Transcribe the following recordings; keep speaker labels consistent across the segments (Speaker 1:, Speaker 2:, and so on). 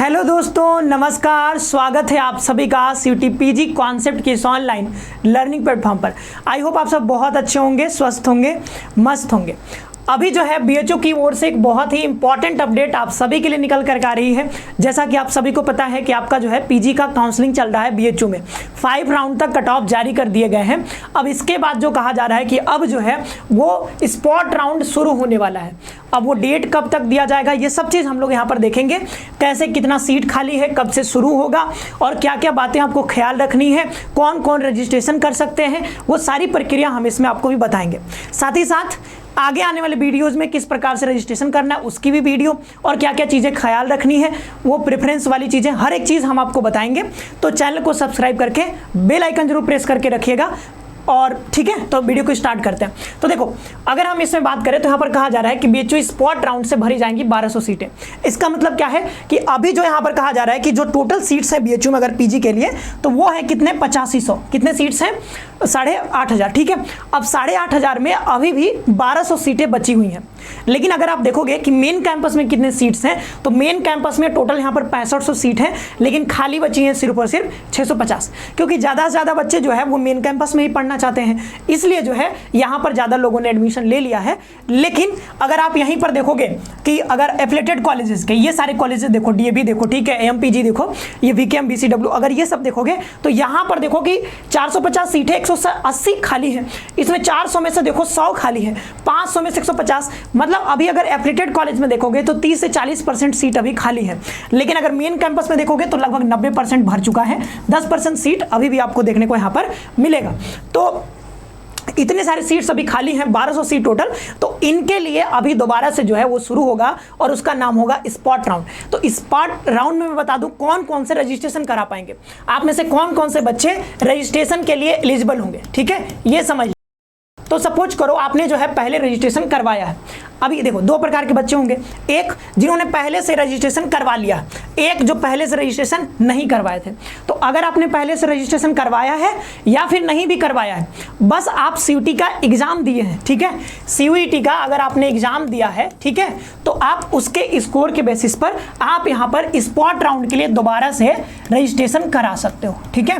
Speaker 1: Hello दोस्तों, नमस्कार। स्वागत है आप सभी का सीयूटी पीजी कॉन्सेप्ट के इस ऑनलाइन लर्निंग प्लेटफॉर्म पर। आई होप आप सब बहुत अच्छे होंगे, स्वस्थ होंगे, मस्त होंगे। अभी जो है बीएचयू की ओर से एक बहुत ही इंपॉर्टेंट अपडेट आप सभी के लिए निकल कर आ रही है। जैसा कि आप सभी को पता है कि आपका जो है पीजी का काउंसलिंग चल रहा है बीएचयू में। 5 राउंड तक कट ऑफ जारी कर दिए गए हैं। अब इसके बाद जो कहा जा रहा है कि अब जो है वो स्पॉट राउंड शुरू होने वाला है। अब वो डेट कब तक दिया जाएगा, ये सब चीज़ हम लोग यहाँ पर देखेंगे। कैसे, कितना सीट खाली है, कब से शुरू होगा और क्या क्या बातें आपको ख्याल रखनी है, कौन कौन रजिस्ट्रेशन कर सकते हैं, वो सारी प्रक्रिया हम इसमें आपको भी बताएंगे। साथ ही साथ आगे आने वाले वीडियोस में किस प्रकार से रजिस्ट्रेशन करना है उसकी भी वीडियो और क्या क्या चीज़ें ख्याल रखनी है, वो प्रेफरेंस वाली चीज़ें, हर एक चीज़ हम आपको बताएंगे। तो चैनल को सब्सक्राइब करके बेल आइकन जरूर प्रेस करके रखिएगा। और ठीक है, तो वीडियो को स्टार्ट करते हैं। तो देखो, अगर हम इसमें बात करें तो यहाँ पर कहा जा रहा है कि बीएचयू स्पॉट राउंड से भरी जाएंगी 1200 सीटें। इसका मतलब क्या है कि अभी जो यहाँ पर कहा जा रहा है कि जो टोटल सीट्स है बीएचयू में अगर पीजी के लिए, तो वो है कितने, 8500। कितने सीट्स हैं, 8500। ठीक है, अब 8500 में अभी भी 1200 सीटें बची हुई हैं। लेकिन अगर आप देखोगे कि मेन कैंपस में कितने सीट्स हैं, तो मेन कैंपस में टोटल यहाँ पर 6500 सीट है, लेकिन खाली बची हैं सिर्फ और सिर्फ 650, क्योंकि ज़्यादा से ज़्यादा बच्चे जो है वो मेन कैंपस में ही पढ़ना चाहते हैं, इसलिए जो है यहाँ पर ज़्यादा लोगों ने एडमिशन ले लिया है। लेकिन अगर आप यहीं पर देखोगे कि अगर एफिलिएटेड कॉलेजेस के ये सारे कॉलेजेस देखो, डीएवी देखो, ठीक है, एएमपीजी देखो, ये वीकेएम, बीसीडब्ल्यू, अगर ये सब देखोगे तो यहाँ पर देखो कि 450 सीटें 180 खाली है। इसमें 400 में से देखो 100 खाली है, 500 में से 150। मतलब अभी अगर एफिलिएटेड कॉलेज में देखोगे तो 30 से 40% सीट अभी खाली है। लेकिन अगर मेन कैंपस में देखोगे तो लगभग 90% भर चुका है। 10% सीट अभी भी आपको देखने को यहाँ पर मिलेगा। तो इतने सारे सीट्स अभी खाली हैं, 1200 सीट टोटल। तो इनके लिए अभी दोबारा से जो है वो शुरू होगा और उसका नाम होगा स्पॉट राउंड। तो स्पॉट राउंड में मैं बता दूं कौन कौन से रजिस्ट्रेशन करा पाएंगे, आप में से कौन कौन से बच्चे रजिस्ट्रेशन के लिए एलिजिबल होंगे। ठीक है, ये समझ। तो सपोज करो आपने जो है पहले रजिस्ट्रेशन करवाया है। अभी देखो, 2 प्रकार के बच्चे होंगे, एक जिन्होंने पहले से रजिस्ट्रेशन करवा लिया, एक जो पहले से रजिस्ट्रेशन नहीं करवाए थे। तो अगर आपने पहले से रजिस्ट्रेशन करवाया है या फिर नहीं भी करवाया है, बस आप सीयूटी का एग्जाम दिए हैं, ठीक है, सीयूटी का अगर आपने एग्जाम दिया है, ठीक है, तो आप उसके स्कोर के बेसिस पर आप यहाँ पर स्पॉट राउंड के लिए दोबारा से रजिस्ट्रेशन करा सकते हो। ठीक है,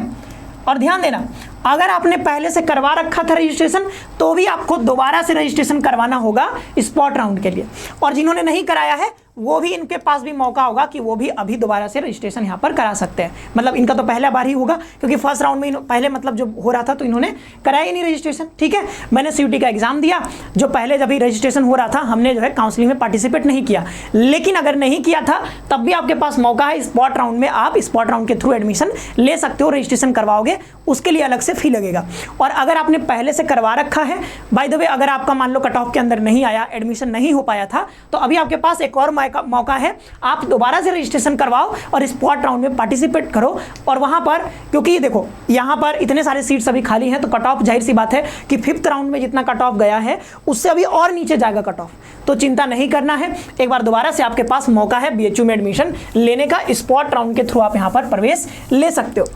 Speaker 1: और ध्यान देना, अगर आपने पहले से करवा रखा था रजिस्ट्रेशन तो भी आपको दोबारा से रजिस्ट्रेशन करवाना होगा स्पॉट राउंड के लिए। और जिन्होंने नहीं कराया है वो भी, इनके पास भी मौका होगा कि वो भी अभी दोबारा से रजिस्ट्रेशन यहाँ पर करा सकते हैं। मतलब इनका तो पहला बार ही होगा, क्योंकि फर्स्ट राउंड में पहले मतलब जो हो रहा था तो इन्होंने कराया ही नहीं रजिस्ट्रेशन। ठीक है, मैंने सीयूटी का एग्जाम दिया, जो पहले जब भी रजिस्ट्रेशन हो रहा था हमने जो है काउंसलिंग में पार्टिसिपेट नहीं किया। लेकिन अगर नहीं किया था तब भी आपके पास मौका है, स्पॉट राउंड में आप स्पॉट राउंड के थ्रू एडमिशन ले सकते हो। रजिस्ट्रेशन करवाओगे उसके लिए अलग से फी लगेगा। और अगर आपने पहले से करवा रखा है, बाय द वे, अगर आपका मान लो कट ऑफ के अंदर नहीं आया, एडमिशन नहीं हो पाया था, तो अभी आपके पास एक और मौका है, आप दोबारा से रजिस्ट्रेशन करवाओ और स्पॉट राउंड में पार्टिसिपेट करो। और वहां पर, क्योंकि देखो यहां पर इतने सारे सीट्स अभी खाली हैं, तो कट ऑफ जाहिर सी बात है कि 5th राउंड में जितना कट ऑफ गया है उससे अभी और नीचे जाएगा कट ऑफ। तो चिंता नहीं करना है, एक बार दोबारा से आपके पास मौका है बीएचयू में एडमिशन लेने का। स्पॉट राउंड के थ्रू आप यहां पर प्रवेश ले सकते हो।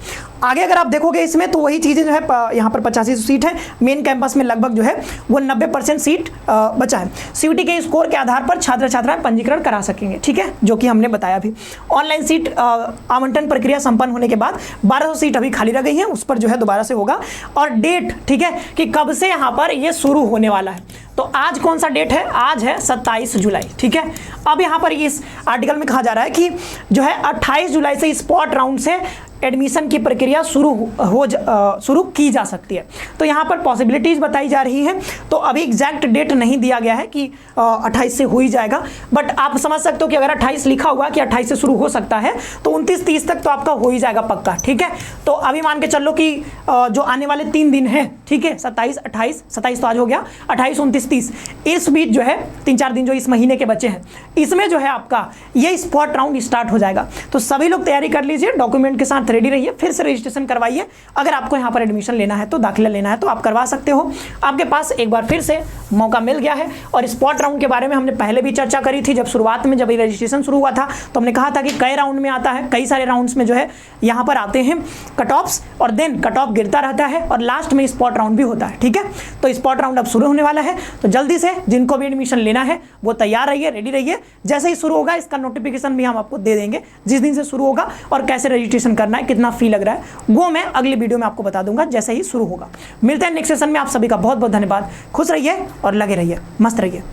Speaker 1: आगे अगर आप देखोगे इसमें तो वही चीजें जो है, यहाँ पर 85 सीट है, मेन कैंपस में लगभग जो है वो 90% सीट बचा है। सीयूटी के स्कोर के आधार पर छात्र छात्राएं पंजीकरण करा सकेंगे। ठीक है, जो कि हमने बताया भी। ऑनलाइन सीट आवंटन प्रक्रिया संपन्न होने के बाद 1200 सीट अभी खाली रह गई हैं, उस पर जो है दोबारा से होगा। और डेट, ठीक है, कि कब से यहाँ पर ये शुरू होने वाला है। तो आज कौन सा डेट है, आज है 27 जुलाई। ठीक है, अब यहाँ पर इस आर्टिकल में कहा जा रहा है कि जो है 28 जुलाई से स्पॉट राउंड से एडमिशन की प्रक्रिया शुरू की जा सकती है। तो यहाँ पर पॉसिबिलिटीज बताई जा रही हैं। तो अभी एग्जैक्ट डेट नहीं दिया गया है कि 28 से हो ही जाएगा, बट आप समझ सकते हो कि अगर 28 लिखा हुआ कि 28 से शुरू हो सकता है तो 29-30 तक तो आपका हो ही जाएगा पक्का। ठीक है, तो अभी मान के चलो कि जो आने वाले 3 दिन हैं, ठीक है, 27, 28, 27 तो आज हो गया, 28, 29, 30, इस बीच जो है 3-4 दिन जो इस महीने के बचे हैं, इसमें जो है आपका ये स्पॉट राउंड स्टार्ट हो जाएगा। तो सभी लोग तैयारी कर लीजिए, डॉक्यूमेंट के साथ रेडी रहिए, फिर से रजिस्ट्रेशन करवाइए। अगर आपको यहाँ पर एडमिशन लेना है, तो दाखिला लेना है तो आप करवा सकते हो। आपके पास एक बार फिर से मौका मिल गया है। और स्पॉट राउंड के बारे में हमने पहले भी चर्चा करी थी, जब शुरुआत में जब ये रजिस्ट्रेशन शुरू हुआ था तो हमने कहा था कि कई राउंड में आता है, कई सारे राउंड्स में जो है यहाँ पर आते हैं कट ऑफ्स, और देन कट ऑफ गिरता रहता है और लास्ट में स्पॉट राउंड भी होता है। ठीक है, तो स्पॉट राउंड अब शुरू होने वाला है, तो जल्दी से जिनको भी एडमिशन लेना है वो तैयार रहिए, रेडी रहिए। जैसे ही शुरू होगा इसका नोटिफिकेशन भी हम आपको दे देंगे, जिस दिन से शुरू होगा और कैसे रजिस्ट्रेशन करना है, कितना फी लग रहा है, वो मैं अगली वीडियो में आपको बता दूंगा जैसे ही शुरू होगा। मिलते हैं नेक्स्ट सेशन में। आप सभी का बहुत बहुत धन्यवाद। खुश रहिए और लगे रहिए, मस्त रहिए।